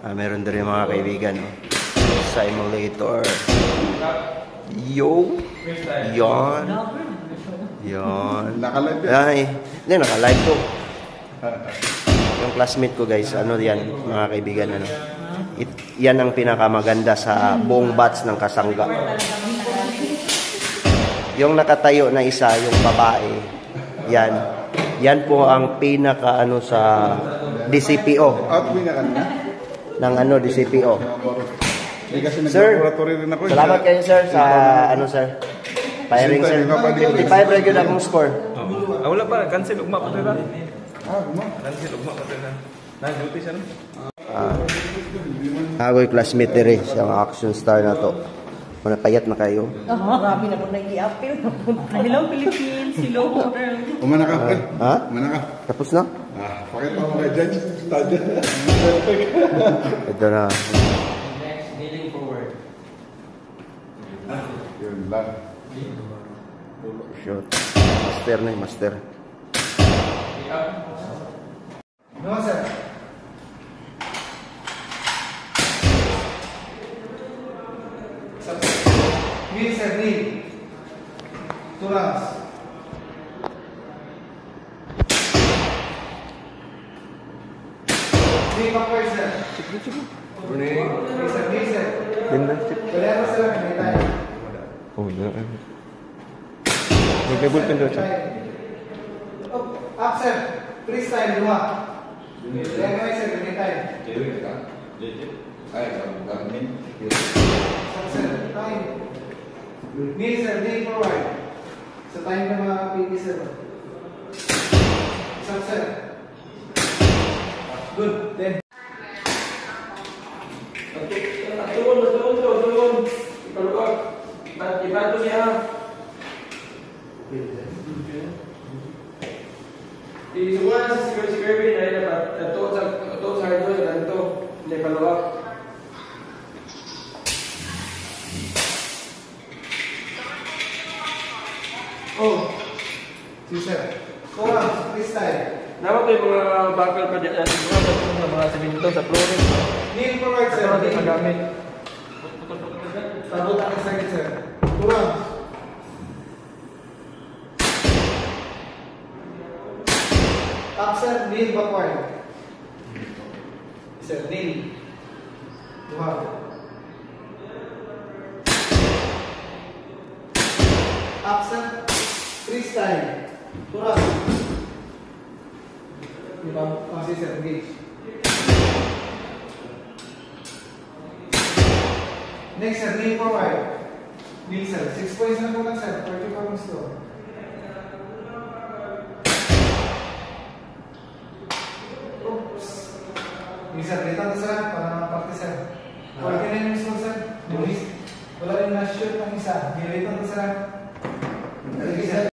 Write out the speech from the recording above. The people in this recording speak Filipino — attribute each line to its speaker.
Speaker 1: Meron din yung mga kaibigan. Simulator. Yo! Yan. Yan.
Speaker 2: Naka-live yan?
Speaker 1: Ay, hindi, naka-live to. Yung classmate ko guys, ano yan, mga kaibigan, ano. Yan ang pinakamaganda sa buong batch ng Kasangga. Yung nakatayo na isa, yung babae, yan. Yan po ang pinaka ano sa DCPO.
Speaker 2: Outwing na kanina?
Speaker 1: Ng ano, DCPO.
Speaker 2: Sir,
Speaker 1: salamat kayo sir sa ano sir. Firing sir. 55 regular akong score.
Speaker 3: Wala pa, cancel ugma pa tayo. Cancel ugma pa tayo. Na-duty siya no?
Speaker 1: Ako'y classmate dire sa action star na to. Manapayat na kayo.
Speaker 4: Marami na po nag-i-appeal. Hello Philippines, hello world.
Speaker 2: Umana ka,
Speaker 1: Ha?
Speaker 2: Umana ka.
Speaker 1: Tapos na?
Speaker 2: Pakita mo kay Judge.
Speaker 1: Ito na.
Speaker 3: Dealing forward.
Speaker 2: Yun lang.
Speaker 1: Shot. Master na, master.
Speaker 2: No, sir. Knee, sir, knee. 2 rounds. Knee backward, sir. Knee, sir, knee, sir. Kaya mo, sir, may tayo.
Speaker 3: Oh, yeah. Mag-level pin daw siya.
Speaker 2: Up, sir. Freestyle, dua. Kaya mo, sir, may tayo. Sir, time. Knee, sir, knee forward. Sa time ng mga PT, sir. Stop, sir. Good. Then.
Speaker 3: Turun. Ikaluwag. Ibato siya. Isuwan sa si Kirby na dapat ito sa hardware sa ganito. Hindi paluwag.
Speaker 2: Oh. Si sir. Kurang, freestyle.
Speaker 3: Dapat yung mga bakal pa dyan. Mga simento sa flooring.
Speaker 2: Kneel forward, sir.
Speaker 3: Ito natin magamit.
Speaker 2: Tabot ang sakit, sir. Kurang. Up, sir. Kneel backward. Sir, kneel. Wow. Up, sir. Freestyle. Kurang. Masih, sir. Engage. Next, sir. Kneel forward. Kneel, sir. 6 points na po lang, sir. 40 points to. Oops. Kneel, sir. Dito na, sir. Para practice, sir. 49 minutes lang, sir. Wala rin na-shoot ng isa. Dito na, sir.